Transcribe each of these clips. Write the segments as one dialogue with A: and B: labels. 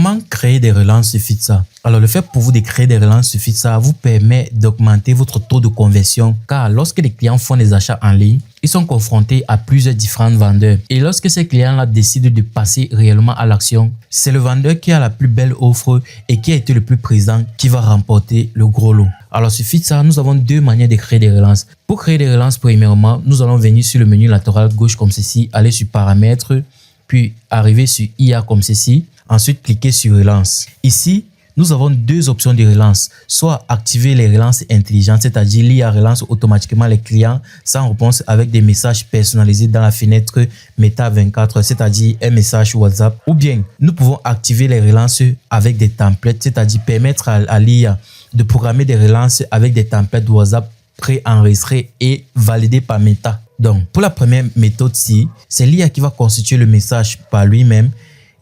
A: Comment créer des relances sur Fitsa? Alors, le fait pour vous de créer des relances sur Fitsa vous permet d'augmenter votre taux de conversion, car lorsque les clients font des achats en ligne, ils sont confrontés à plusieurs différents vendeurs. Et lorsque ces clients-là décident de passer réellement à l'action, c'est le vendeur qui a la plus belle offre et qui a été le plus présent qui va remporter le gros lot. Alors, sur Fitsa, nous avons deux manières de créer des relances. Pour créer des relances, premièrement, nous allons venir sur le menu latéral gauche comme ceci, aller sur Paramètres, puis arriver sur IA comme ceci. Ensuite, cliquez sur Relance. Ici, nous avons deux options de relance. Soit activer les relances intelligentes, c'est-à-dire l'IA relance automatiquement les clients sans réponse avec des messages personnalisés dans la fenêtre Meta 24, c'est-à-dire un message WhatsApp. Ou bien, nous pouvons activer les relances avec des templates, c'est-à-dire permettre à l'IA de programmer des relances avec des templates WhatsApp pré-enregistrés et validés par Meta. Donc, pour la première méthode-ci, c'est l'IA qui va constituer le message par lui-même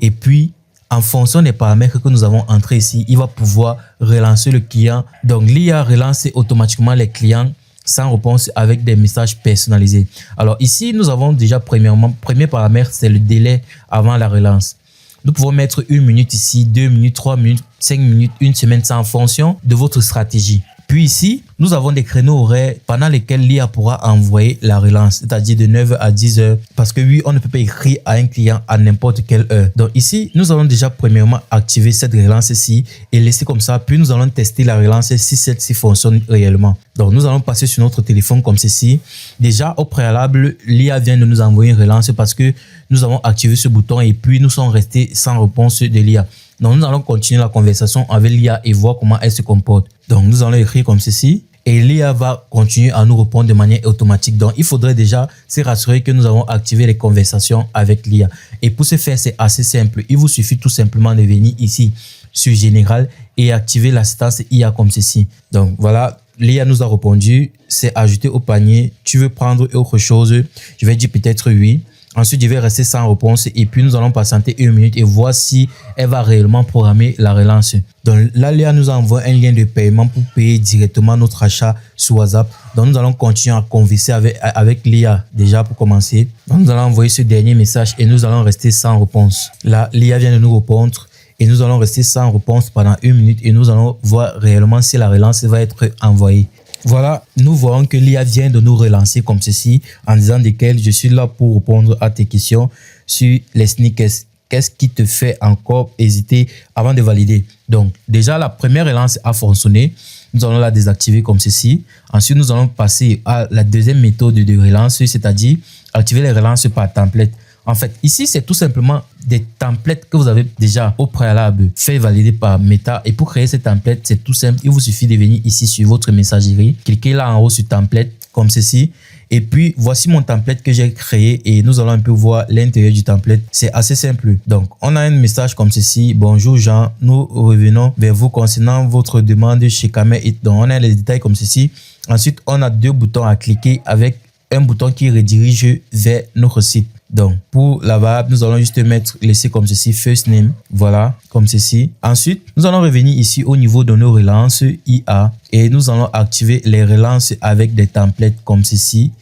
A: et puis, en fonction des paramètres que nous avons entrés ici, il va pouvoir relancer le client. Donc, l'IA relance automatiquement les clients sans réponse avec des messages personnalisés. Alors ici, nous avons déjà premier paramètre, c'est le délai avant la relance. Nous pouvons mettre 1 minute ici, 2 minutes, 3 minutes, 5 minutes, 1 semaine, c'est en fonction de votre stratégie. Puis ici, nous avons des créneaux horaires pendant lesquels l'IA pourra envoyer la relance, c'est-à-dire de 9h à 10h. Parce que oui, on ne peut pas écrire à un client à n'importe quelle heure. Donc ici, nous allons déjà premièrement activer cette relance-ci et laisser comme ça. Puis nous allons tester la relance si celle-ci fonctionne réellement. Donc nous allons passer sur notre téléphone comme ceci. Déjà, au préalable, l'IA vient de nous envoyer une relance parce que nous avons activé ce bouton et puis nous sommes restés sans réponse de l'IA. Donc, nous allons continuer la conversation avec l'IA et voir comment elle se comporte. Donc, nous allons écrire comme ceci et l'IA va continuer à nous répondre de manière automatique. Donc, il faudrait déjà se rassurer que nous avons activé les conversations avec l'IA. Et pour ce faire, c'est assez simple. Il vous suffit tout simplement de venir ici sur Général et activer l'assistance IA comme ceci. Donc, voilà. L'IA nous a répondu, c'est ajouté au panier. Tu veux prendre autre chose? Je vais dire peut-être oui. Ensuite, je vais rester sans réponse et puis nous allons patienter 1 minute et voir si elle va réellement programmer la relance. Donc là, l'IA nous envoie un lien de paiement pour payer directement notre achat sur WhatsApp. Donc nous allons continuer à converser avec l'IA déjà pour commencer. Donc nous allons envoyer ce dernier message et nous allons rester sans réponse. Là, l'IA vient de nous répondre et nous allons rester sans réponse pendant 1 minute et nous allons voir réellement si la relance va être envoyée. Voilà, nous voyons que l'IA vient de nous relancer comme ceci en disant desquels je suis là pour répondre à tes questions sur les sneakers. Qu'est-ce qui te fait encore hésiter avant de valider? Donc, déjà, la première relance a fonctionné. Nous allons la désactiver comme ceci. Ensuite, nous allons passer à la deuxième méthode de relance, c'est-à-dire activer les relances par template. En fait, ici, c'est tout simplement des templates que vous avez déjà au préalable fait valider par Meta. Et pour créer ces templates, c'est tout simple. Il vous suffit de venir ici sur votre messagerie. Cliquez là en haut sur template comme ceci. Et puis, voici mon template que j'ai créé et nous allons un peu voir l'intérieur du template. C'est assez simple. Donc, on a un message comme ceci. Bonjour Jean, nous revenons vers vous concernant votre demande chez Kamer. Donc, on a les détails comme ceci. Ensuite, on a 2 boutons à cliquer avec un bouton qui redirige vers notre site. Donc, pour la variable, nous allons juste laisser comme ceci, first name, voilà, comme ceci. Ensuite, nous allons revenir ici au niveau de nos relances IA et nous allons activer les relances avec des templates comme ceci.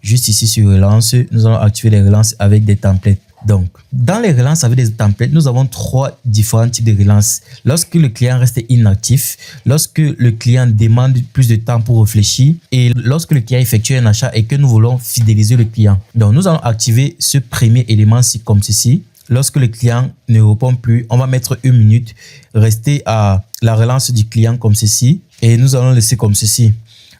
A: Juste ici sur relance, nous allons activer les relances avec des templates. Donc, dans les relances avec des templates, nous avons 3 différents types de relances. Lorsque le client reste inactif, lorsque le client demande plus de temps pour réfléchir et lorsque le client effectue un achat et que nous voulons fidéliser le client. Donc, nous allons activer ce premier élément-ci comme ceci. Lorsque le client ne répond plus, on va mettre 1 minute, rester à la relance du client comme ceci et nous allons laisser comme ceci.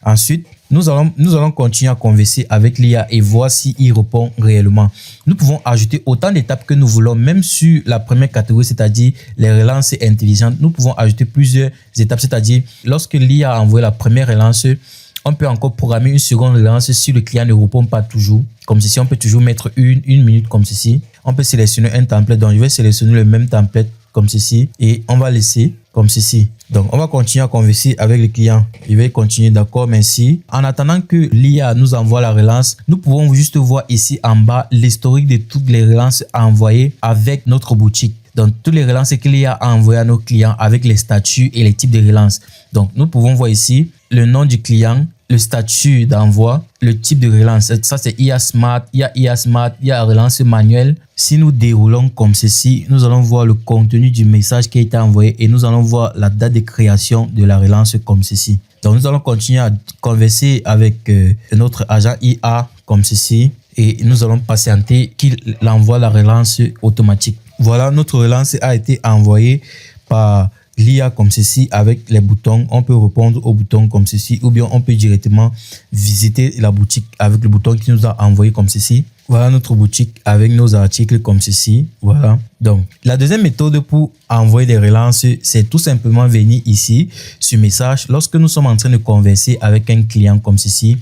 A: Ensuite, nous allons continuer à converser avec l'IA et voir s'il répond réellement. Nous pouvons ajouter autant d'étapes que nous voulons, même sur la première catégorie, c'est-à-dire les relances intelligentes. Nous pouvons ajouter plusieurs étapes, c'est-à-dire lorsque l'IA a envoyé la première relance, on peut encore programmer une seconde relance si le client ne répond pas toujours. Comme ceci, on peut toujours mettre une minute comme ceci. On peut sélectionner un template, donc je vais sélectionner le même template comme ceci et on va laisser comme ceci. Donc, on va continuer à converser avec le client. Je vais continuer, d'accord, merci. En attendant que l'IA nous envoie la relance, nous pouvons juste voir ici en bas l'historique de toutes les relances envoyées avec notre boutique. Donc, toutes les relances que l'IA a envoyées à nos clients avec les statuts et les types de relances. Donc, nous pouvons voir ici le nom du client, le statut d'envoi, le type de relance. Ça, c'est IA Smart, il y a IA Smart, il y a relance manuelle. Si nous déroulons comme ceci, nous allons voir le contenu du message qui a été envoyé et nous allons voir la date de création de la relance comme ceci. Donc, nous allons continuer à converser avec notre agent IA comme ceci et nous allons patienter qu'il envoie la relance automatique. Voilà, notre relance a été envoyée par l'IA comme ceci avec les boutons. On peut répondre aux boutons comme ceci ou bien on peut directement visiter la boutique avec le bouton qui nous a envoyé comme ceci. Voilà notre boutique avec nos articles comme ceci. Voilà. Donc, la deuxième méthode pour envoyer des relances, c'est tout simplement venir ici sur message. Lorsque nous sommes en train de converser avec un client comme ceci,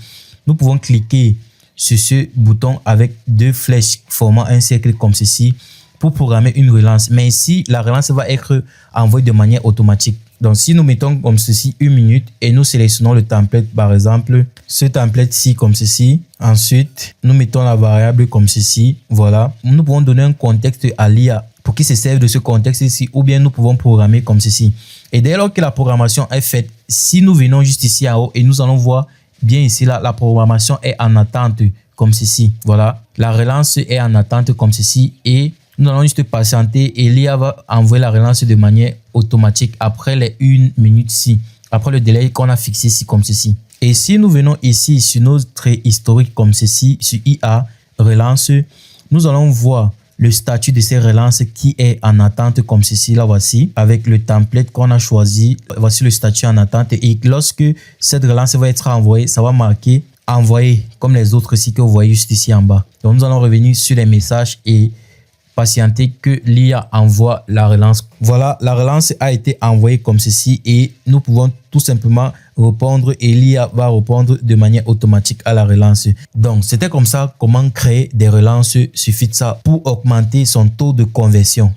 A: nous pouvons cliquer sur ce bouton avec deux flèches formant un cercle comme ceci pour programmer une relance. Mais ici, la relance va être envoyée de manière automatique. Donc, si nous mettons comme ceci 1 minute et nous sélectionnons le template, par exemple, ce template-ci comme ceci. Ensuite, nous mettons la variable comme ceci. Voilà. Nous pouvons donner un contexte à l'IA pour qu'il se serve de ce contexte ici ou bien nous pouvons programmer comme ceci. Et dès lors que la programmation est faite, si nous venons juste ici en haut et nous allons voir bien ici, là, la programmation est en attente comme ceci. Voilà. La relance est en attente comme ceci et nous allons juste patienter et l'IA va envoyer la relance de manière automatique après les 1 minute-ci, après le délai qu'on a fixé ici comme ceci. Et si nous venons ici sur notre historique comme ceci, sur IA, relance, nous allons voir le statut de ces relances qui est en attente comme ceci, là voici, avec le template qu'on a choisi. Voici le statut en attente et lorsque cette relance va être envoyée, ça va marquer envoyé comme les autres ici que vous voyez juste ici en bas. Donc nous allons revenir sur les messages et patienter que l'IA envoie la relance. Voilà, la relance a été envoyée comme ceci et nous pouvons tout simplement répondre et l'IA va répondre de manière automatique à la relance. Donc, c'était comme ça comment créer des relances sur Fitsa pour augmenter son taux de conversion.